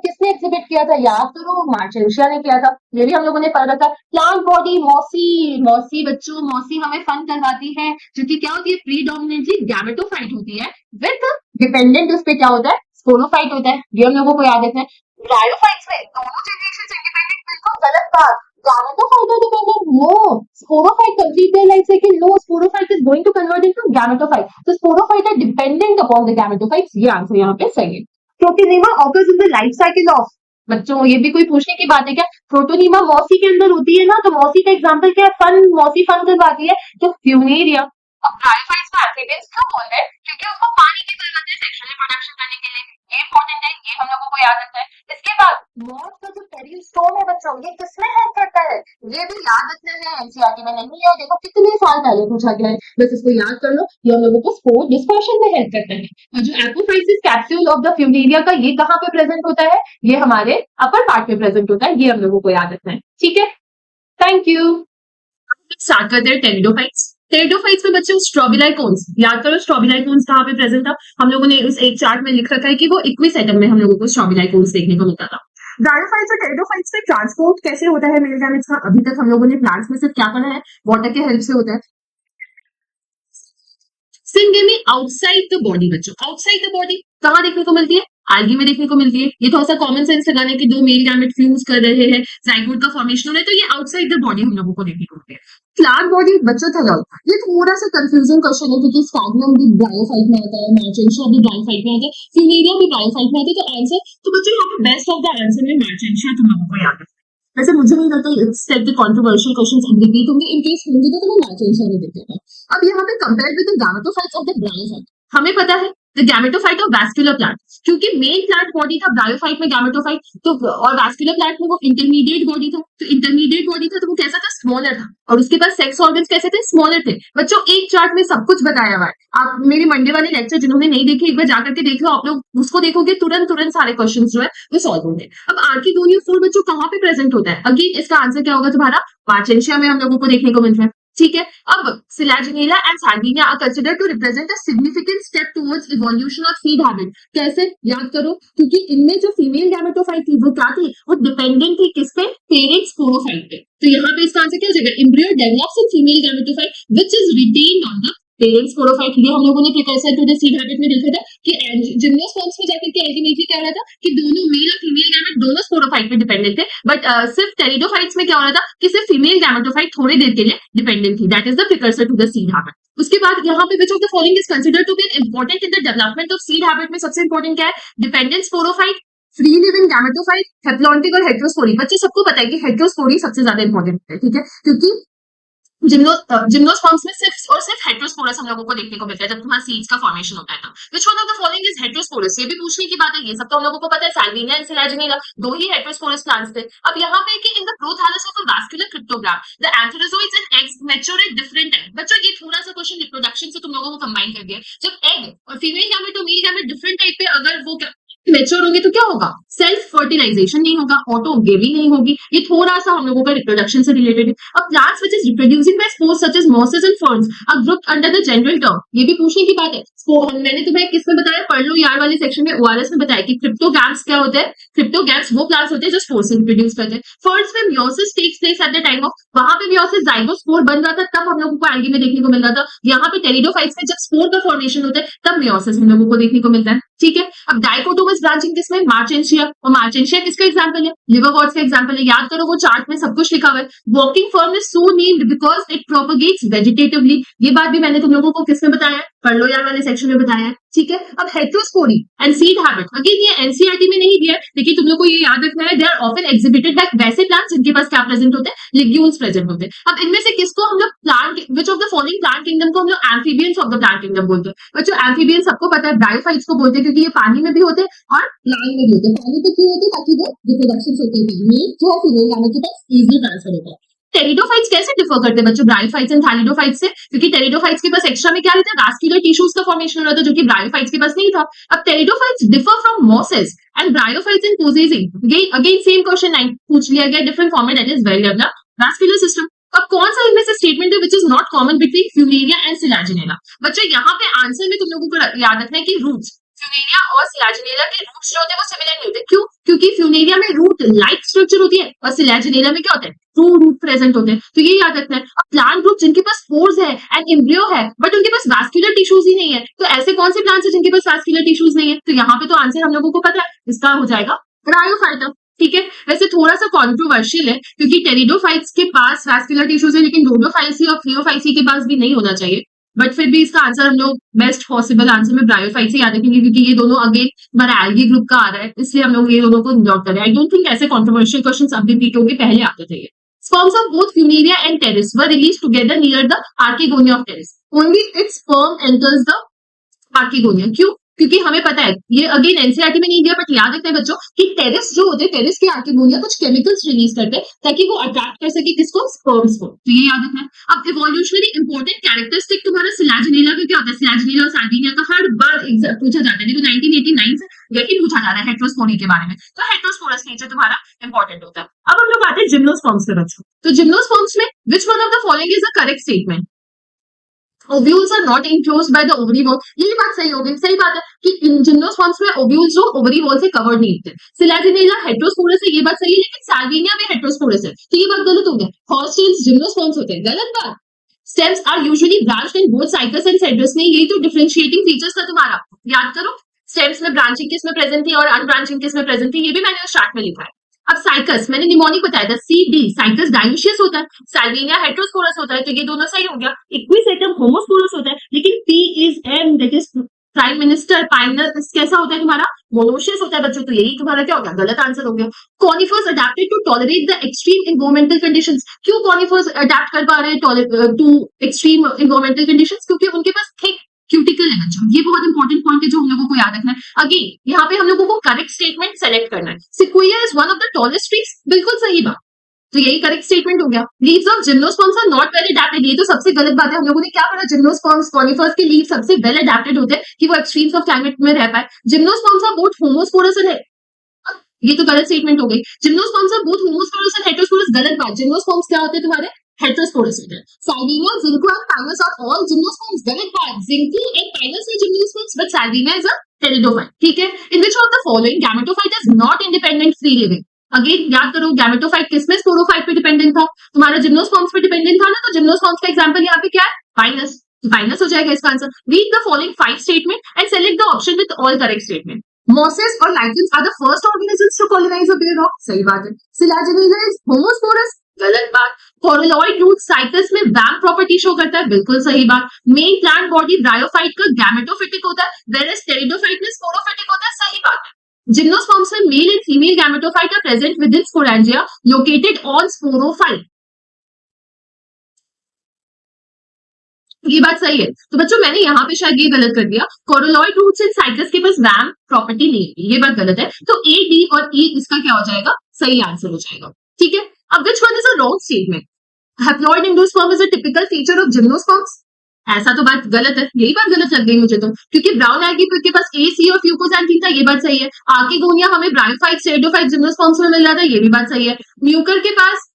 किसने एग्जिबिट किया था, याद करो, मार्चेंशिया ने किया था, ये भी हम लोगों ने पढ़ रखा। प्लांट बॉडी, मॉसी, मॉसी बच्चों, मॉसी हमें फन करवाती है, जो कि क्या होती है, प्रीडोमिनेटली गैमेटोफाइट होती है, विद डिपेंडेंट उस पे क्या होता है, स्पोरोफाइट होता है, ये हम लोगों को याद रखना है। ब्रायोफाइट्स में दोनों जनरेशन इंडिपेंडेंट, बिल्कुल गलत बात। गैमेटोफाइट है dependent, no, sporophyte complete their life cycle, no, sporophyte is going to convert into gametophyte, तो sporophyte are dependent upon the gametophytes, ये आंसर यहाँ पे सही है। Protonema occurs in the life cycle of, बच्चों ये भी कोई पूछने की बात है क्या, प्रोटोनीमा मौसी के अंदर होती है ना, तो मौसी का एग्जांपल क्या है, फन, मौसी फन करवाती है, तो फ्यूनेरिया। अब ब्रायोफाइट्स को एम्फीबियंस क्यों बोल रहे हैं, क्योंकि उसको पानी की जरूरत है सेक्सुअल रिप्रोडक्शन करने के लिए, ये इंपॉर्टेंट है, ये हम लोगों को याद रखना है। इसके बाद मॉस का जो पेरिस्टोम है बच्चों, ये किसमें हेल्प करता है, ये भी याद रखना है, एनसीईआरटी में नहीं है, देखो कितने साल पहले पूछा गया है, बस इसको याद कर लो, ये हम लोगों को स्पोर डिस्पर्शन में हेल्प करता है। और जो apophysis capsule of the Funaria का, ये कहाँ पे प्रेजेंट होता है, ये हमारे अपर पार्ट में प्रेजेंट होता है, ये हम लोगों को याद रखना है। ठीक है, थैंक यू। स्टार्ट करते हैं टेरिडोफाइट्स। टेरिडोफाइट्स में बच्चों स्ट्रॉबिलाई कोन्स, याद करो स्ट्रॉबिलाई कोन्स कहाँ पे प्रेजेंट था, हम लोगों ने उस एक चार्ट में लिख रखा है कि वो इक्विसेटम में हम लोगों को स्ट्रॉबिलाई कोन्स देखने को मिलता था। ब्रायोफाइट्स और टेरिडोफाइट्स में ट्रांसपोर्ट कैसे होता है मेल गैमेट्स का, अभी तक हम लोगों ने प्लांट्स में सिर्फ क्या पढ़ा है, वाटर के हेल्प से होता है। सिंगेमी आउटसाइड द बॉडी, बच्चों आउटसाइड द बॉडी कहाँ देखने को मिलती है, एल्गी में देखने को मिलती है। ये थोड़ा सा कॉमन सेंस लगाने की, दो मेल गैमेट फ्यूज कर रहे हैं, जाइगोट का फॉर्मेशन हो रहा है, तो ये आउटसाइड द बॉडी हम लोगों को देखने को मिलती है। प्लांट बॉडी बच्चों थैलॉइड, ये थोड़ा सा कंफ्यूजिंग क्वेश्चन है, क्योंकि स्पैग्नम भी ब्रायोफाइट में आता है, मार्चेंशिया भी ब्रायोफाइट में आता है, फ्यूनेरिया भी ब्रायोफाइट में आता है, तो आंसर, तो बच्चों यहाँ पे बेस्ट ऑफ द आंसर में मार्चेंशिया तुम लोगों को याद है। वैसे मुझे नहीं लगता it's type the controversial questions अब रिपीट होंगे, इन केस होंगे तो मैं मार्चेंशिया में देख लेता। अब यहाँ पे compare with the gametophytes of the bryophyte, हमें पता है the gametophyte of vascular plant, क्योंकि मेन प्लांट बॉडी था ब्रायोफाइट में गैमेटोफाइट, तो और वैस्कुलर प्लांट में वो इंटरमीडिएट बॉडी था, तो इंटरमीडिएट बॉडी था तो वो कैसा था, स्मॉलर था, और उसके पास सेक्स ऑर्गन्स कैसे थे, स्मॉलर थे। बच्चों एक चार्ट में सब कुछ बताया हुआ है, आप मेरे मंडे वाले लेक्चर जिन्होंने नहीं देखे एक बार जाकर के देख लो, आप लोग उसको देखोगे तुरंत तुरंत सारे क्वेश्चन जो है वो सॉल्व होंगे। अब आर्किगोनियल फ्लोर बच्चों कहाँ पे प्रेजेंट होता है, अगेन इसका आंसर क्या होगा तुम्हारा, मार्चेंशिया में हम लोगों को देखने को मिलता है, ठीक है। अब Selaginella and Salvinia are considered to represent a significant step towards evolution of seed habit. कैसे, याद करो, क्योंकि इनमें जो फीमेल गैमेटोफाइट थी वो क्या थी, वो डिपेंडेंट थी किस पे, पेरेंट स्पोरोफाइट पे। तो यहाँ पे इसका आंसर क्या हो जाएगा, embryo develops in female gametophyte which is retained on the parent sporophyte. ये हम लोगों ने precursor to the seed habit में देखा था कि जिम्नोस्पर्म्स में जाकर के अल्टीमेटली क्या हो रहा था कि दोनों मेल और फीमेल गैमेट दोनों स्पोरोफाइट पे डिपेंडेंट थे, बट सिर्फ टेरिडोफाइट्स में क्या हो रहा था कि सिर्फ फीमेल गैमेटोफाइट थोड़ी देर के लिए डिपेंडेंट थी, that is the precursor to the seed habit. उसके बाद यहाँ पे which of the following is considered to be important in the development of seed habit में सबसे इंपॉर्टेंट क्या है, dependent sporophyte, free living gametophyte, haplontic और हेट्रोस्पोरी। बच्चे सबको पता है कि हेट्रोस्पोरी सबसे ज्यादा इंपॉर्टेंट है, ठीक है, क्योंकि जिम्नोस्पर्म्स में सिर्फ और सिर्फ हेट्रोस्पोरस हम लोगों को देखने को मिलता है जब तुम्हारा सीड्स का फॉर्मेशन होता है तो। विच one of the following is heterosporous, ये भी पूछने की बात है, ये सब तो हम लोगों को पता है, साल्विनिया एंड सिलाजिनेला दो ही हेट्रोस्पोरस प्लांट्स थे। अब यहाँ पे कि in the prothallus of a vascular cryptogram the antherozoids and eggs mature at different time. बच्चों ये थोड़ा सा क्वेश्चन रिप्रोडक्शन से तुम लोगों को कंबाइन कर दिया, जब एग और फीमेल गैमेट और मेल गैमेट डिफरेंट टाइप पे अगर वो मैच्योर होंगे तो क्या होगा, सेल्फ फर्टिलाइजेशन नहीं होगा, ऑटो गेविंग नहीं होगी, ये थोड़ा सा हम लोगों का रिप्रोडक्शन से रिलेटेड है। अब plants which is reproducing by spores such as mosses and ferns are grouped under the general term, ये भी पूछने की बात है। मैंने तुम्हें किस में बताया, पढ़ लो यार वाले सेक्शन में, ओआरएस में बताया कि क्रिप्टोगैम्स क्या होते हैं, क्रिप्टोगैम्स वो प्लांट्स होते हैं जो स्पोर्स से रिप्रोड्यूस करते हैं। फर्न्स में meiosis takes place at the time of, वहां पे मियोसिस जाइगोस्पोर बन रहा था तब हम लोगों को एल्गी में देखने को मिल रहा था, यहाँ पे टेरिडोफाइट्स में जब स्पोर का फॉर्मेशन होता है तब मियोसिस हम लोगों को देखने को मिलता है, ठीक है। अब डाइकोटोमस ब्रांचिंग किसमें, मार्चेंशिया, और मार्चेंशिया किसका एग्जांपल है, लिवरवॉर्ट्स का एग्जांपल है, याद करो वो चार्ट में सब कुछ लिखा हुआ है। Walking fern is so named because it propagates vegetatively, ये बात भी मैंने तुम लोगों को किसमें बताया है, पढ़ लो यार वाले सेक्शन में बताया है, ठीक है। अब heterospory and seed habit, again ये एनसीईआरटी में नहीं दिया है, लेकिन तुम लोग को ये याद रखना है, they are often exhibited by वैसे प्लांट्स जिनके पास क्या प्रेजेंट होते हैं, लिग्यूल्स प्रेजेंट होते हैं। अब इनमें से किसको हम लोग plant, which of the following plant kingdom को हम लोग amphibians of the plant kingdom बोलते हैं। बच्चों एम्फीबियन सबको पता है, ब्रायोफाइट्स को बोलते हैं क्योंकि ये पानी में भी होते हैं और लैंड में भी होते हैं। पानी पे क्यों होते हैं, ताकि वो रिप्रोडक्शन होती है, मेल जो है फीमेल गैमेट के पास इजीली ट्रांसफर होता है। टेरिडोफाइट्स कैसे डिफर करते हैं बच्चों ब्रायोफाइट्स एंड थैलिडोफाइट्स से, क्योंकि टेरिडोफाइट्स के पास एक्स्ट्रा में क्या रहता है, वैस्कुलर टिश्यूज का फॉर्मेशन हो रहा था जो कि ब्रायोफाइट्स के पास नहीं था। अब pteridophytes differ from mosses and bryophytes in possessing, again same question 9 पूछ लिया गया, different format, that is very developed vascular system. अब कौन सा इनमें से स्टेटमेंट है which is not common between Funaria and Selaginella. बच्चों यहाँ पे आंसर में तुम लोगों को याद रखना है कि रूट्स, फ्यूनेरिया और सिलाजिनेला के रूट्स जो होते हैं वो सिमिलर नहीं होते, क्यों, क्योंकि फ्यूनेरिया में रूट लाइक स्ट्रक्चर होती है और सिलाजिनेला में क्या होता है, ट्रू रूट प्रेजेंट होते हैं, तो ये याद रखना है। अब प्लांट ग्रुप जिनके पास स्पोर्स है एंड एम्ब्रियो है बट उनके पास वैस्कुलर टिश्यूज ही नहीं है, तो ऐसे कौन से प्लांट्स है जिनके पास वैस्कुलर टिश्यूज नहीं है, तो यहाँ पे तो आंसर हम लोगों को पता है, इसका हो जाएगा ब्रायोफाइटा, ठीक है। वैसे थोड़ा सा कॉन्ट्रोवर्शियल है क्योंकि टेरिडोफाइट्स के पास वैस्कुलर टिश्यूज है लेकिन डोडोफाइसी और क्लियोफाइसी के पास भी नहीं होना चाहिए, बट फिर भी इसका आंसर हम लोग बेस्ट पॉसिबल आंसर में ब्रायोफाइट से याद रखेंगे क्योंकि ये दोनों अगेन हमारा एल्गी ग्रुप का आ रहा है, इसलिए हम लोग ये दोनों को नोट करें। आई डोंट थिंक ऐसे कॉन्ट्रोवर्शियल क्वेश्चंस अब रिपीट होंगे, पहले आते थे। Sperms of both Funaria and Pteris were released together near the Archegonia of Pteris. Only its sperm enters the Archegonia. क्यों? क्योंकि हमें पता है, ये अगेन एनसीईआरटी में नहीं दिया बट याद रखते हैं बच्चों कि टेरिस जो होते हैं, टेरिस के आर्किगोनिया कुछ केमिकल्स रिलीज करते हैं ताकि वो अट्रैक्ट कर सके किसको, स्पर्म्स को, तो ये याद रखना है। अब इवोल्यूशनरी इंपॉर्टेंट कैरेक्टरिस्टिक तुम्हारा सिलाजिनेला का क्या होता है, सिलाजिनेला और साल्विनिया का हर बार पूछा जाता है, देखो 1989 से यही पूछा जा रहा है हेट्रोस्पोरी के बारे में, तो हेट्रोस्पोरस नेचर तुम्हारा इंपॉर्टेंट होता है। अब हम लोग आते हैं जिम्नोस्पर्म्स पे बच्चों, तो जिम्नोस्पर्म्स में which one of the following is a correct statement, ovules are not enclosed by the ovary wall, यही बात सही होगी, सही बात है कि इन जिम्नोस्पर्म्स में ओव्यूल्स जो ओवरी वॉल से कवर्ड नहीं होते। सिलाजिनेला हेट्रोस्पोरस है, ये बात सही है, लेकिन साल्विनिया भी हेट्रोस्पोरस है, तो ये बात गलत हो गया, हॉस्टेल्स जिम्नोस्पर्म्स होते हैं, गलत बात। Stems are usually branched in both Cycas and Cedrus में, यही तो डिफरेंशिएटिंग फीचर्स था तुम्हारा, याद करो स्टेम्स में ब्रांचिंग किस में प्रेजेंट थी और अनब्रांचिंग किस में प्रेजेंट थी, ये भी मैंने उस चार्ट में लिखा है। अब साइकस मैंने निमोनिक बताया था, सी डी साइकस डायोशियस होता है, साल्विनिया हेट्रोस्पोरस होता है, तो ये दोनों सही हो गया। इक्विसेटम होमोस्पोरस होता है, लेकिन P is M that is prime minister Pinus कैसा होता है तुम्हारा, मोनोशियस होता है बच्चों, तो यही तुम्हारा क्या हो गया, गलत आंसर हो गया। Conifers adapted to tolerate the extreme environmental conditions, क्यों कॉनिफर्स अडेप्ट कर पा रहे हैं टू एक्सट्रीम एनवायरमेंटल कंडीशंस, क्योंकि उनके पास थिक क्यूटिकल है बच्चों, ये बहुत इंपॉर्टेंट पॉइंट है जो हम लोगों को याद रखना है। अगेन यहाँ पे हम लोगों को करेक्ट स्टेटमेंट सेलेक्ट करना है। Sequoia is one of the tallest trees, बिल्कुल सही बात, तो यही करेक्ट स्टेटमेंट हो गया। Leaves of gymnosperms are not well adapted, ये तो सबसे गलत बात है। हम लोगों ने क्या पढ़ा, जिम्नोस्पर्म्स कॉनिफर्स के लीव सबसे वेल अडैप्टेड होते हैं कि वो एक्सट्रीम्स ऑफ क्लाइमेट में रह पाए। Gymnosperms are both homosporous and, ये तो गलत स्टेटमेंट हो गई। Gymnosperms are both homosporous and heterosporous, गलत बात। जिम्नोस्पर्म्स क्या होते हैं तुम्हारे, हेटेरोस्पोरस होते हैं। Salvinia, Ginkgo and Pinus are all gymnosperms, गलत बात। Ginkgo and Pinus are gymnosperms but Salvinia is a pteridophyte, ठीक है। In which of the following gametophyte is not independent free living. Again याद करो, गैमेटोफाइट किसमें, sporophyte पे dependent था, तुम्हारा जिम्नोस्पर्म्स पे डिपेंडेंट था ना, तो जिम्नोस्पर्म्स का एग्जांपल यहाँ पे क्या है, पाइनस, पाइनस हो जाएगा इसका answer. Read the following 5 statement and select the option with all correct statement. Mosses or lichens are the first organisms to colonize a bare rock, सही बात है। Selaginella is homosporous, गलत बात। Coralloid root cycas में vamp property show करता है, बिल्कुल सही बात। मेन प्लांट बॉडी ब्रायोफाइट का गैमेटोफिटिक होता है, whereas pteridophyte में स्पोरोफिटिक होता है, सही बात है। जिम्नोस्पर्म्स में mail and female gametophyte are present within sporangia located on sporophyte, ये बात सही है। तो बच्चों मैंने यहाँ पे शायद ये गलत कर दिया, कोरोलॉइड रूट्स एंड साइकस के पास वैम प्रॉपर्टी नहीं है, ये बात गलत है। तो ए, डी और ई इसका क्या हो जाएगा, सही आंसर हो जाएगा, ठीक है। अब which one is a wrong statement, haploid endosperm is a typical feature of gymnosperms, ऐसा तो बात गलत है, यही बात गलत लग गई मुझे तो, क्योंकि ब्राउन एल्गी के पास ए, सी और फ्यूकोजैंथीन था, ये बात सही है। आर्किगोनिया हमें ब्रायोफाइट, स्टेरिडोफाइट जिम्नोस्पर्म्स में मिल रहा था, ये भी बात सही है। म्यूकर के पास,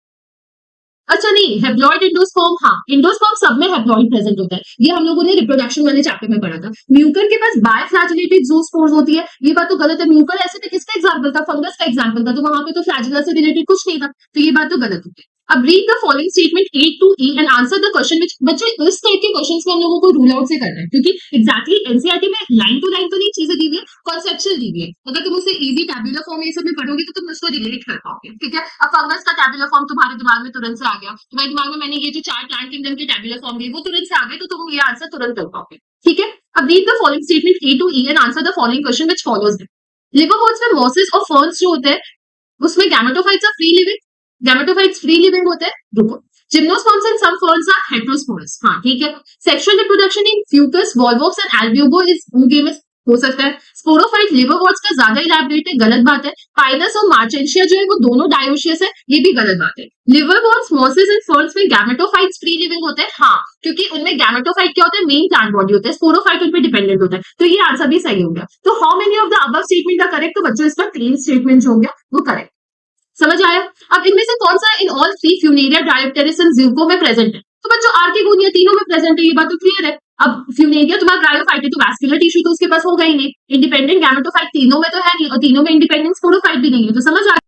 अच्छा नहीं, हेप्लॉइड एंडोस्पर्म, हाँ एंडोस्पर्म सब में हेप्लॉइड प्रेजेंट होता है, ये हम लोगों ने रिप्रोडक्शन वाले चैप्टर में पढ़ा था। म्यूकर के पास बायफ्लैजिलेटेड ज़ूस्पोर्स होती है, ये बात तो गलत है। म्यूकर ऐसे तो किसका एग्जांपल था, फंगस का एग्जांपल था, तो वहां पे तो फ्लैजिला से रिलेटेड कुछ नहीं था, तो ये बात तो गलत होती है। अब read the following statement A to E and answer the question which, बच्चों इस टाइप के क्वेश्चंस में हम लोगों को रूल आउट से करना है, क्योंकि एग्जैक्टली एनसीईआरटी में लाइन टू लाइन तो नहीं चीजें दी हुई है, कॉन्सेप्चुअल दी हुई है। अगर तुम उसे इजी टैबुलर फॉर्म ये सब में पढ़ोगे तो तुम उसको रिलेट कर पाओगे, ठीक है। अब फंगस का टैबुलर फॉर्म तुम्हारे दिमाग में तुरंत से आ गया, तुम्हारे दिमाग में मैंने ये जो 4 प्लांट किंगडम के टैबुलर फॉर्म दिए वो तुरंत से आ गए, तो तुम ये आंसर तुरंत कर पाओगे, ठीक है। अब read the following statement A to E and answer the following question which follows. Liverworts में मॉसेस और फर्न्स जो होते हैं उसमें gametophytes are free living, gametophytes free living होते हैं, रुको। Gymnosperms and some ferns are heterosporous, हाँ ठीक है। Sexual reproduction in Fucus, Volvox and Albugo is oogamous, हो सकता है। स्पोरोफाइट लिवरवॉर्ट्स का ज्यादा इलैबोरेट है, गलत बात है। पाइनस और मार्चेंशिया जो है वो दोनों डायोशियस है, ये भी गलत बात है। लिवरवॉर्ट्स, मॉसेस एंड फर्न्स में गैमेटोफाइट्स फ्री लिविंग होते हैं, हाँ क्योंकि उनमें गैमेटोफाइट क्या होता है, मेन प्लांट बॉडी होता है, स्पोरोफाइट उन पे डिपेंडेंट होता है, तो ये आंसर भी सही हो गया। तो how many of the above statement are correct, तो बच्चों इसका 3 स्टेटमेंट जो हो गया वो करेक्ट, समझ आया। अब इनमें से कौन सा इन ऑल 3 फ्यूनेरिया, डायोप्टेरिस एंड ज़िंको में प्रेजेंट है, तो बच्चों आर्किगोनिया तीनों में प्रेजेंट है, ये बात तो क्लियर है। अब फ्यूनेरिया तुम्हारा ब्रायोफाइट है, तो वैस्कुलर टिश्यू तो उसके पास होगा ही नहीं, इंडिपेंडेंट गैमेटोफाइट तीनों में तो है नहीं, और तीनों में इंडिपेंडेंट स्पोरोफाइट भी नहीं है, तो समझ आ गया।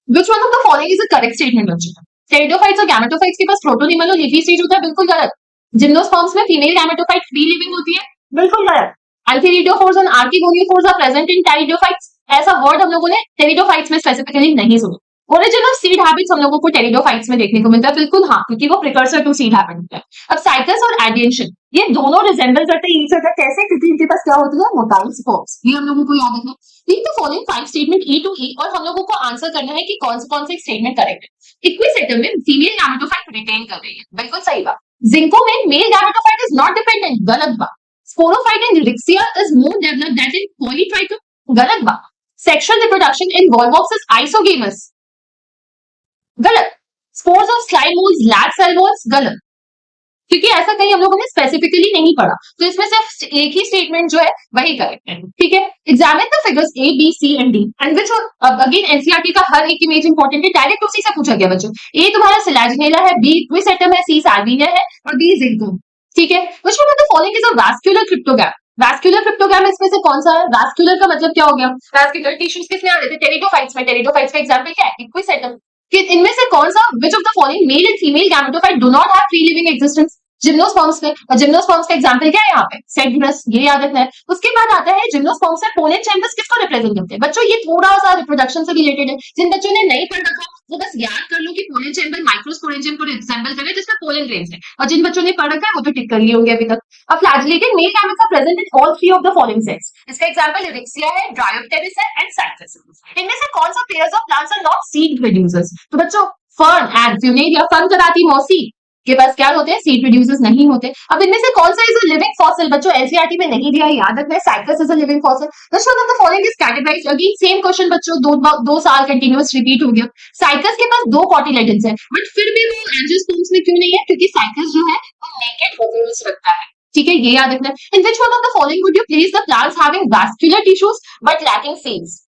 Which one of the following is a correct statement बच्चों, टेरिडोफाइट्स और गैमेटोफाइट्स के पास प्रोटोनिमल और लीफी स्टेज होता है, बिल्कुल गलत। जिम्नोस्पर्म्स में फीमेल गैमेटोफाइट फ्री लिविंग होती है, बिल्कुल गलत। अल्फिरिडोफोर्स और आर्किगोनियोफोर्स आर प्रेजेंट इन टेरिडोफाइट्स, ऐसा वर्ड हम लोगों ने टेरिडोफाइट्स में स्पेसिफिकली नहीं सुना। ओरिजिन ऑफ सीड हैबिट्स हम लोगों को टेरिडोफाइट्स में देखने को मिलता है, बिल्कुल हाँ, क्योंकि वो प्रिकर्सर टू सीड हैबिट होता है। अब साइकस और एडिएशन ये दोनों रिजेंबल करते हैं ईच अदर, कैसे, क्योंकि इनके पास क्या होती है, मोटाइल स्पोर्स, ये हम लोगों को याद रखना। Read the following 5 statement E to E, और हम लोगों को आंसर करना है कि कौन से स्टेटमेंट करेक्ट है। इक्विसेटम में फीमेल गैमेटोफाइट रिटेन कर रही है, बिल्कुल सही बात। जिंको में male gametophyte is not dependent, गलत बात। Sporophyte in Riccia is more developed that in Polytrichum, गलत बात। Sexual reproduction in Volvox is isogamous, गलत। Spores of slime moulds lack cell walls, गलत, क्योंकि ऐसा कहीं हम लोगों ने स्पेसिफिकली नहीं पढ़ा, तो इसमें सिर्फ एक ही स्टेटमेंट जो है वही करेक्ट है, ठीक है। Examine the figures A, B, C and D and which, again NCERT का हर एक इमेज इंपॉर्टेंट है, डायरेक्ट उसी से पूछा गया बच्चों। ए तुम्हारा सिलाजिनेला है, बी इक्विसेटम है, सी साल्विनिया है और डी जिंको, ठीक है। Which one of the following is a vascular cryptogram, vascular cryptogram इसमें से कौन सा है, वैस्कुलर का मतलब क्या हो गया, वैस्कुलर टिश्यूज किसमें आ रहे थे, टेरिडोफाइट्स में, टेरिडोफाइट्स का एग्जांपल क्या है, इक्विसेटम। कि इनमें से कौन सा, विच of the following mail and female gametophyte do not have free living existence, gymnosperms में, और जिम्नोस्पर्म्स का एग्जांपल क्या है यहाँ पे, सेग्रस, ये याद रखना है। उसके बाद आता है जिम्नोस्पर्म्स में पोलन चैम्बर्स किसको रिप्रेजेंट करते हैं, बच्चों ये थोड़ा सा रिप्रोडक्शन से रिलेटेड है, जिन बच्चों ने नहीं पढ़ रखा वो बस याद कर लो कि पोलन चैम्बर माइक्रोस्पोरेंजियम को रिसेंबल करे जिसमें पोलन ग्रेन्स है, और जिन बच्चों ने पढ़ रखा है वो तो टिक कर लिए होंगे अभी तक। अब flagellated male gametes are present in all 3 of the following sets, इसका एग्जांपल इरिक्सिया है, ड्रायोप्टेरिस है एंड साइकस। इनमें से कौन सा pairs of plants are not seed producers, तो बच्चों फर्न एंड फ्यूनेरिया, फर्न कराती मौसी, के पास क्या होते हैं, सीड प्रोड्यूसर्स नहीं होते। अब इनमें से कौन सा इज अ लिविंग फॉसिल, बच्चों एनसीईआरटी में नहीं दिया है, याद रखना है, cycas is a living fossil. Which one of the following is categorised, again same question बच्चों, दो साल कंटिन्यूअस रिपीट हो गया। साइकस के पास 2 कोटिलेडन्स है, बट फिर भी वो एंजियोस्पर्म्स में क्यों नहीं है, क्योंकि साइकस जो है वो नेकेड ओव्यूल्स रखता है। ठीक है, ये याद रखना है। In which one of the following would you place the plants having vascular tissues but lacking seeds?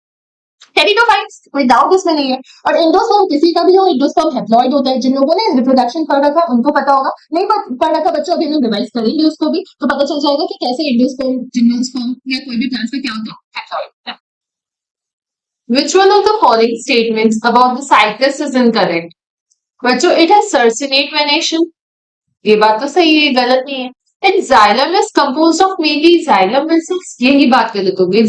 Pteridophytes, कोई डाउट इसमें नहीं है। और एंडोस्पर्म किसी का भी हो, एंडोस्पर्म हैप्लॉइड होता है। जिन लोगों ने रिप्रोडक्शन पढ़ रखा है उनको पता होगा, नहीं पढ़ रखा बच्चों अभी हम रिवाइज करेंगे उसको भी, तो पता चल जाएगा कि कैसे एंडोस्पर्म, जिम्नोस्पर्म या कोई भी प्लांट्स में क्या होता है, haploid. Which one of the following statements about the cycus is incorrect? बच्चों, it has सर्सिनेट वेनेशन, ये बात तो सही है, गलत नहीं है। And xylem is composed of mainly xylem vessels, यही बात गलत होगी।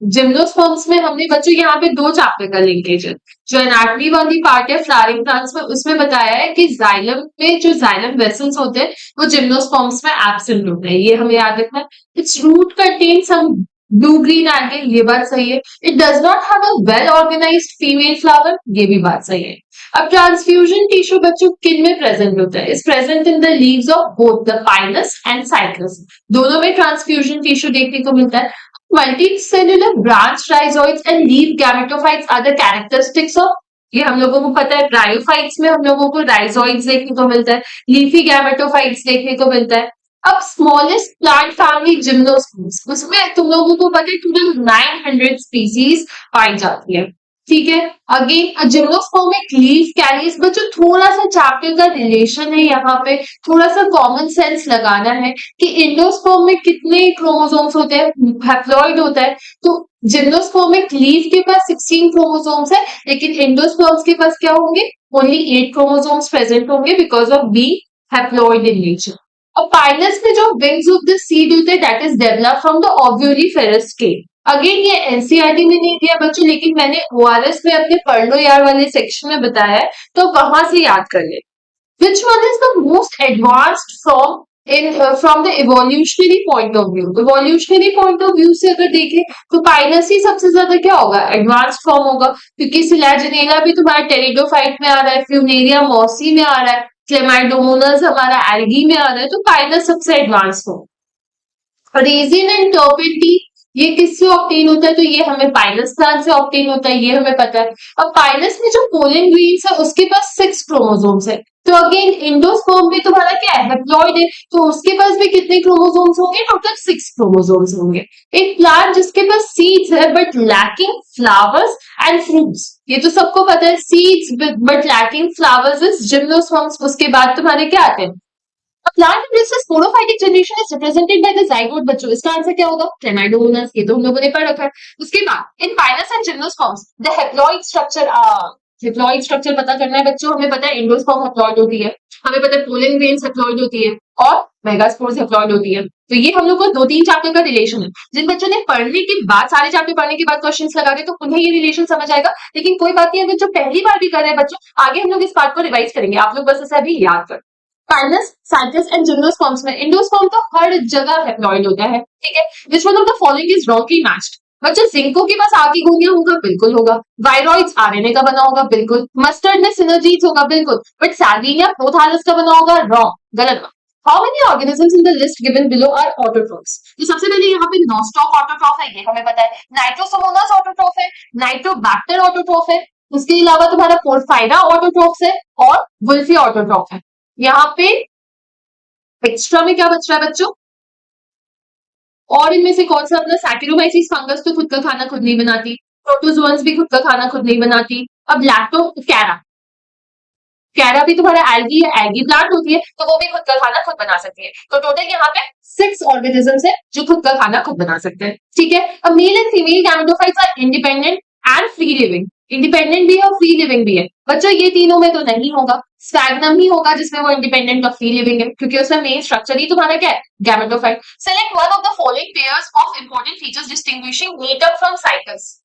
जिम्नोस्पर्म्स में हमने बच्चों यहाँ पे 2 चैप्टर का लिंकेज है, जो एनाटॉमी वाली पार्ट है फ्लावरिंग प्लांट्स में, उसमें बताया है कि जाइलम में जो जाइलम वेसल्स होते हैं वो जिम्नोस्पर्म्स में एब्सेंट होते हैं, ये हमें याद रखना है। Its root contain some blue green algae, ये बात सही है। It does not have a well organised female flower, ये भी बात सही है। अब ट्रांसफ्यूजन टिश्यू बच्चों किन में प्रेजेंट होता है? Is present in the leaves of both the Pinus and Cycas, दोनों में ट्रांसफ्यूजन टिश्यू देखने को मिलता है। Multicellular branch rhizoids and leaf gametophytes are the characteristics of, ये हम लोगों को पता है। ब्रायोफाइट्स में हम लोगों को राइजोइड्स देखने को मिलता है, लीफी गैमेटोफाइट्स देखने को मिलता है। अब स्मॉलेस्ट प्लांट फैमिली जिम्नोस्पर्म्स, उसमें तुम लोगों को पता है टोटल 900 स्पीसीज पाई जाती है। ठीक है, अगेन जिम्नोस्पर्म एक लीफ कैरीज, बच्चों थोड़ा सा चैप्टर का रिलेशन है यहाँ पे, थोड़ा सा कॉमन सेंस लगाना है कि एंडोस्पर्म में कितने क्रोमोसोम्स होते हैं, हैप्लॉइड होता है। तो जिम्नोस्पर्म एक लीफ के पास 16 क्रोमोसोम्स है, लेकिन एंडोस्पर्म्स के पास क्या होंगे, ओनली 8 क्रोमोसोम्स प्रेजेंट होंगे because of being haploid in nature. और पाइनस में जो विंग्स ऑफ द सीड होते हैं that is developed from the ovuliferous scale. Again ये एनसीईआरटी में नहीं दिया बच्चों, लेकिन मैंने ओआरएस में अपने पढ़ लो यार वाले सेक्शन में बताया है, तो वहां से याद कर ले। Which one is the most advanced from the evolutionary point of view? Evolutionary point of view से अगर देखें तो पाइनस ही सबसे ज्यादा क्या होगा, एडवांस्ड फॉर्म होगा, क्योंकि सिलाजिनेला भी तुम्हारा टेरिडोफाइट में आ रहा है, फ्यूनेरिया मॉसी में आ रहा है, क्लेमाइडोमोनास हमारा एल्गी में आ रहा है, तो पाइनस सबसे एडवांस फॉर्म। रेजिन एंड टर्पेंटी ये किससे ऑब्टेन होता है, तो ये हमें पाइनस प्लांट से ऑब्टेन होता है, ये हमें पता है। अब पाइनस में जो पोलन ग्रीन्स है उसके पास 6 क्रोमोसोम्स है, तो अगेन एंडोस्पर्म में तुम्हारा क्या है, हैप्लॉइड है, तो उसके पास भी कितने क्रोमोसोम्स होंगे, टोटल 6 क्रोमोसोम्स होंगे। एक प्लांट जिसके पास सीड्स है but lacking flowers and fruits, ये तो सबको पता है, seeds but lacking flowers is gymnosperms. उसके बाद तुम्हारे क्या आते हैं, A plant in which the sporophytic generation is represented by the zygote, बच्चों इसका आंसर क्या होगा, क्लेमाइडोमोनास, ये तो हम लोगों ने पढ़ रखा है। उसके बाद in Pinus and gymnosperms the haploid structure पता करना है बच्चों, हमें पता है एंडोस्पर्म हैप्लॉइड होती है, हमें पता है पोलन ग्रेन्स हैप्लॉइड होती है और मेगास्पोर्स हैप्लॉइड होती है। तो ये हम लोग को 2-3 चैप्टर का रिलेशन है, जिन बच्चों ने पढ़ने के बाद, सारे चैप्टर पढ़ने के बाद क्वेश्चंस लगा के, तो उन्हें ये रिलेशन समझ आएगा। लेकिन कोई बात नहीं, अगर जो पहली बार भी कर रहे हैं बच्चों, आगे हम लोग इस पार्ट को रिवाइज करेंगे, आप लोग बस इसे अभी याद कर। पाइनस, साइकस एंड जिम्नोस्पर्म्स में एंडोस्पर्म तो हर जगह हैप्लॉइड होता है। ठीक है, which one of the following is wrongly matched? बच्चों जिंको के पास आर्किगोनिया होगा, बिल्कुल होगा। वायरॉइड्स आरएनए का बना होगा, बिल्कुल। मस्टर्ड में सिनर्जीज होगा, बिल्कुल। बट साल्विनिया प्रोथालस का बना होगा, रॉन्ग, गलत। How many organisms in the list given below are autotrophs? तो सबसे पहले यहाँ पे नॉस्टॉक ऑटोट्रॉफ है, ये हमें पता है। नाइट्रोसोमोनास ऑटोट्रॉफ है, नाइट्रोबैक्टर ऑटोट्रॉफ है, उसके अलावा तुम्हारा पोर्फाइरा ऑटोट्रॉफ है और वुल्फी ऑटोट्रॉफ है। यहाँ पे एक्स्ट्रा में क्या बच रहा है बच्चों, और इनमें से कौन सा अपना सैक्रोमाइसिस फंगस तो खुद का खाना खुद नहीं बनाती, प्रोटोजोअन्स भी खुद का खाना खुद नहीं बनाती। अब लैक्टो कैरा भी तुम्हारा एल्गी है, एल्गी प्लांट होती है, तो वो भी खुद का खाना खुद बना सकती है। तो टोटल यहाँ पे 6 ऑर्गेनिजम्स है जो खुद का खाना खुद बना सकते हैं। ठीक है, अब male and female gametophytes are independent and free living, independent भी है और फ्री लिविंग भी है। बच्चों ये तीनों में तो नहीं होगा, स्फैग्नम ही होगा जिसमें वो इंडिपेंडेंट और फ्री लिविंग है, क्योंकि उसका मेन स्ट्रक्चर ही तुम्हारा क्या है, gametophyte. Select one of the following pairs of important features distinguishing Gnetum from Cycas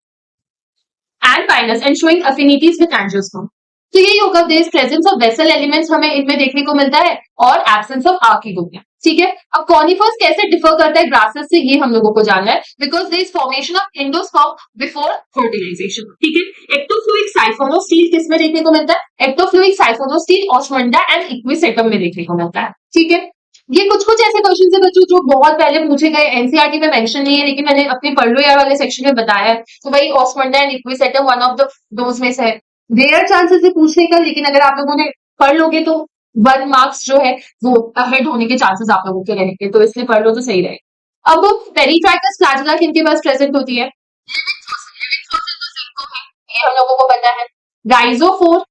and Pinus and showing affinities with angiosperm. तो यही होगा, there is presence of vessel elements हमें इनमें देखने को मिलता है और एब्सेंस ऑफ आर्किगोनिया। ठीक है, अब कॉनिफर्स कैसे डिफर करता है ग्रासेस से, ये हम लोगों को जानना है, because there is formation of endosperm before fertilisation. ठीक है, एक्टोफ्लोइक साइफोनोस्टील किस में देखने को मिलता है? एक्टोफ्लूइक साइफोनोस्टील, ऑस्मंडा एंड इक्विसेटम में देखने को मिलता है। ठीक है, ये कुछ कुछ ऐसे क्वेश्चन है बच्चों जो बहुत पहले पूछे गए, एनसीईआरटी में मेंशन नहीं है, लेकिन मैंने अपने पढ़ लो यार वाले सेक्शन में बताया है। तो भाई Osmunda and Equisetum one of the those में से है। रेयर चांसेस है पूछने का, लेकिन अगर आप लोगों ने पढ़ लोगे तो 1 मार्क्स जो है वो अहेड होने के चांसेस आप लोगों के रहेंगे, तो इसलिए पढ़ लो तो सही रहेगा। अब पेरिट्राइकस फ्लैगेला किनके पास प्रेजेंट होती है? लिविंग फॉसिल तो जिंको है, ये हम लोगों को पता है। राइजोफोर,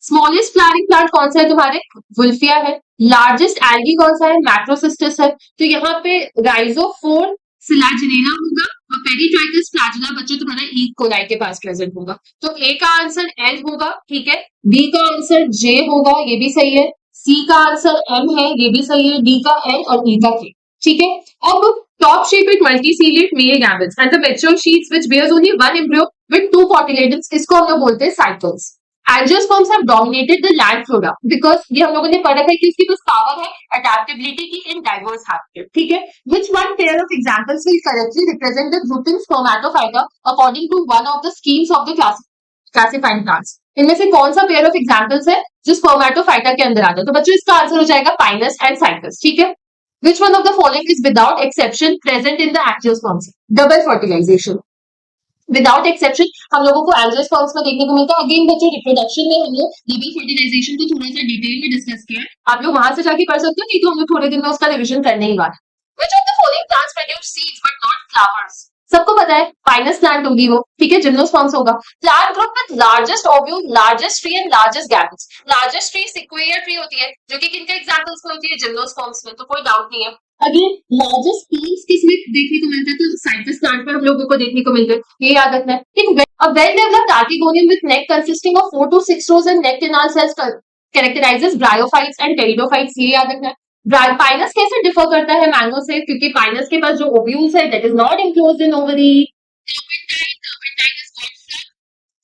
स्मॉलेस्ट फ्लावरिंग प्लांट कौन सा है तुम्हारे? वुल्फिया है। लार्जेस्ट एल्गी कौन सा है? मैक्रोसिस्टस है। तो यहाँ पे राइजोफोर सिलाजिनेला होगा और पेरिट्राइकस फ्लैगेला बच्चों तुम्हारा ई कोलाई के पास प्रेजेंट होगा। तो ए का आंसर एल होगा, ठीक है। बी का आंसर जे होगा, ये भी सही है। सी का आंसर एम है, ये भी सही है। डी का एन और ई का के, ठीक है। अब top shape with multiciliate male gametes and the mature sheets which bears only one embryo with 2 cotyledons, इसको हम लोग बोलते हैं cycles. Angiosperms have dominated the land flora because ये हम लोगों ने पढ़ा था कि उसकी कुछ पावर है अडेप्टेबिलिटी की इन डाइवर्स हैबिटेट, ठीक है। Which one pair of examples will correctly represent the grouping spermatophyta according to one of the schemes of the classifying plants? इनमें से कौन सा पेयर ऑफ एग्जांपल्स है जो स्पर्मेटोफाइटा के अंदर आता है? तो बच्चों इसका आंसर हो जाएगा पाइनस एंड साइकस, ठीक है। Which one of the following is without exception present in the angiosperms? Double fertilization. Without exception हम लोगों को एंजियोस्पर्म्स में देखने को मिलता है। अगेन बच्चों रिप्रोडक्शन में हम लोग डबल फर्टिलाइजेशन को थोड़ा सा डिटेल में डिस्कस किया है, आप लोग वहां से जाके पढ़ सकते हो, नहीं तो हम लोग थोड़े दिन में उसका रिविजन करने ही वाले। Which of the following plants produce seeds but not flowers? सबको पता है पाइनस प्लांट होगी वो, ठीक है। जिम्नोस्पर्म्स होगा। Plant group with largest ovule, largest tree and largest gametes. Largest tree Sequoia tree होती है जो कि किनके एग्जांपल्स में होती है? जिम्नोस्पर्म्स में, तो कोई डाउट नहीं है। अगेन लार्जेस्ट पील्स किसमें देखने को मिलता है? तो साइप्रस प्लांट में हम लोगों को देखने को मिलते हैं, ये याद रखना है, ठीक है। A well developed archegonium with neck consisting of 4 to 6 rows and neck canal cells characterizes bryophytes and pteridophytes, ये याद रखना है। पाइनस कैसे डिफर करता है मैंगो से? क्योंकि पाइनस के पास जो ओव्यूल्स है that is not enclosed in ovary.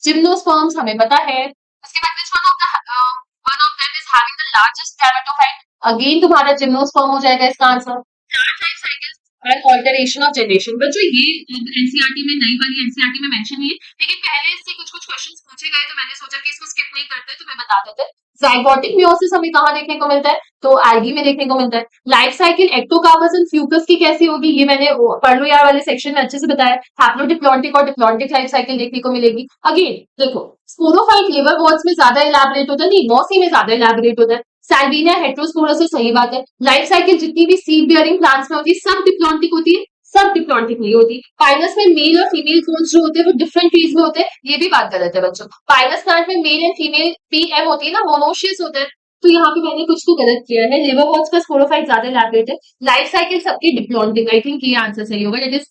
Gymnosperms हमें पता है। उसके बाद which one of them is having the largest gametophyte? Again तुम्हारा जिम्नोस्पर्म हो जाएगा इसका answer. Plant life cycle and alteration of generation, बच्चों ये एनसीईआरटी में नई वाली एनसीईआरटी में मेंशन नहीं है, लेकिन पहले इससे कुछ कुछ क्वेश्चंस पूछे गए तो मैंने सोचा कि इसको स्किप नहीं करते, तो मैं बता देते। ज़ाइगोटिक मियोसिस हमें कहाँ देखने को मिलता है? तो एल्गी में देखने को मिलता है। Life cycle Ectocarpus and Fucus की कैसी होगी? ये मैंने पढ़ लो यार वाले सेक्शन में अच्छे से बताया। हैप्लोडिप्लॉन्टिक और डिप्लॉन्टिक लाइफ साइकिल देखने को मिलेगी। अगेन देखो स्पोरोफाइट लिवरवर्ट्स में ज्यादा इलैबोरेट होता है, नहीं मॉसी में ज्यादा इलैबोरेट होता है। सैल्विनिया हेटेरोस्पोरोसिस, सही बात है। लाइफ साइकिल जितनी भी सीड बियरिंग प्लांट्स में होती है सब डिप्लॉन्टिक होती है, सब डिप्लॉन्टिक नहीं होती। पाइनस में मेल और फीमेल कोन्स जो होते हैं वो डिफरेंट ट्रीज में होते हैं, ये भी बात गलत है बच्चों। पाइनस प्लांट में मेल एंड फीमेल पीएम होती है ना, मोनोशियस होते हैं, तो यहाँ पे मैंने कुछ तो गलत किया है। लिवरवर्ट्स का स्पोरोफाइट ज्यादा इलैबोरेट है। लाइफ साइकिल सबकी डिप्लॉन्टिक, आई थिंक ये आंसर सही होगा, दैट इज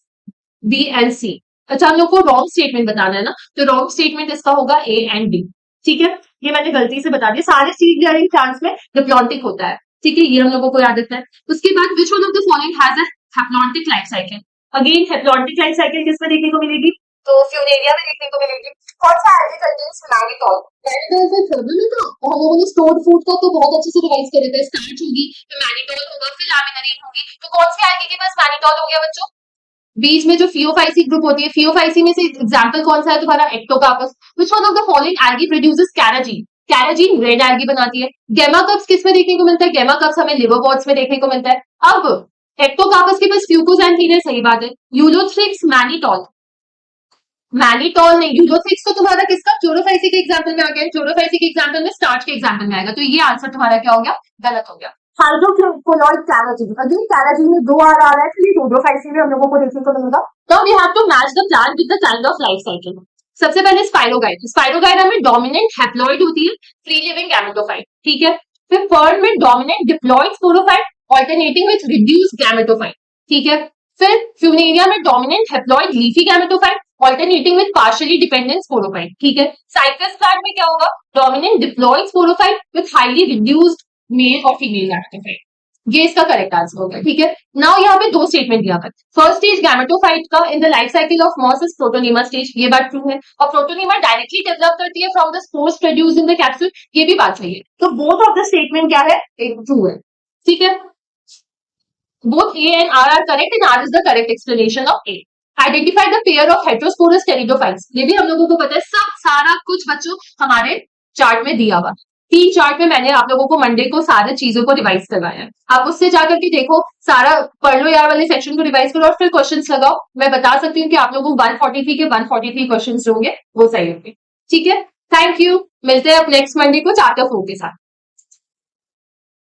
बी एंड सी। अच्छा हम लोग को रॉन्ग स्टेटमेंट बताना है ना, तो रॉन्ग स्टेटमेंट इसका होगा ए एंड डी, ठीक है। ये मैंने गलती से बता दिया, सारे सीड बियरिंग प्लांट्स में डिप्लॉन्टिक होता है, ठीक है, ये हम लोगों को याद रखना है। उसके बाद विच one of the following has a haplontic life cycle? Again haplontic life cycle किसमें देखने को मिलेगी? तो फ्यूनेरिया में देखने को मिलेगी। कौन सा एल्गी कंटेन्स मैनिटोल? मैनिटोल से प्रॉब्लम है तो हम लोगों ने स्टोर्ड फूड का तो बहुत अच्छे से रिवाइज कर रखा है। स्टार्च होगी, फिर मैनिटोल होगा, फिर लैमिनारिन होगी, तो कौन सी एल्गी के पास मैनिटोल हो गया बच्चों? बीच में जो फियोफाइसी ग्रुप होती है, फियोफाइसी में से एग्जांपल कौन सा है तुम्हारा? Ectocarpus. Which one of the following algae produces carrageenan? Carrageenan red algae बनाती है। गेमा कप्स किस में देखने को मिलता है? गेमा कप्स हमें लिवरवर्ट्स में देखने को मिलता है। अब एक्टोकार्पस के पास फ्यूकोजैंथीन है, सही बात है। यूलोथ्रिक्स मैनिटोल, मैनिटोल नहीं, यूलोथ्रिक्स तो तुम्हारा किसका? क्लोरोफाइसी के एग्जांपल में आ गया। क्लोरोफाइसी के एग्जांपल में स्टार्च के एग्जांपल में आएगा, तो ये आंसर तुम्हारा क्या हो गया? गलत हो गया। हाइड्रोकोलोइड कैराजीन, अगेन कैराजीन में 2 आ रहा है, इसलिए यूलोथ्राइसी में हम लोगों को देखने को मिलेगा। तो we have to match the plant with the kind of life cycle. सबसे पहले स्पाइरोगाइट, स्पाइरोगाइटा में डोमिनेंट हैप्लॉइड होती है, फ्री लिविंग गैमेटोफाइट, ठीक है। फिर फर्ड में dominant diploid sporophyte alternating with reduced gametophyte, ठीक है। फिर फ्यूनेरिया में dominant haploid leafy gametophyte alternating with partially dependent sporophyte, ठीक है। साइप्रस प्लांट में क्या होगा? Dominant diploid sporophyte with highly reduced male और फीमेल गैमेटोफाइट, ये इसका करेक्ट आंसर होगा, ठीक है। नाउ यहाँ पे 2 स्टेटमेंट दिया है। फर्स्ट स्टेज गैमेटोफाइट का in the life cycle of moss is protonema stage, ये बात ट्रू है, और प्रोटोनीमा डायरेक्टली डेवलप करती है from the spores produced in the capsule, ये भी बात सही है। तो बोथ ऑफ द स्टेटमेंट क्या है? ट्रू है, ठीक है। Both A and R correct and R is the correct explanation of A. Identify the pair of heterosporous pteridophytes, ये भी हम लोगों को पता है, सब सारा कुछ बच्चों हमारे चार्ट में दिया हुआ। 3 चार्ट में मैंने आप लोगों को मंडे को सारी चीजों को रिवाइज करवाया है। आप उससे जाकर के देखो, सारा पढ़ लो यार वाले सेक्शन को रिवाइज करो और फिर क्वेश्चंस लगाओ। मैं बता सकती हूँ कि आप लोगों को 143 के 143 क्वेश्चंस होंगे, वो सही होंगे। ठीक है, थैंक यू। मिलते हैं अब नेक्स्ट मंडे को चैप्टर 4 के साथ।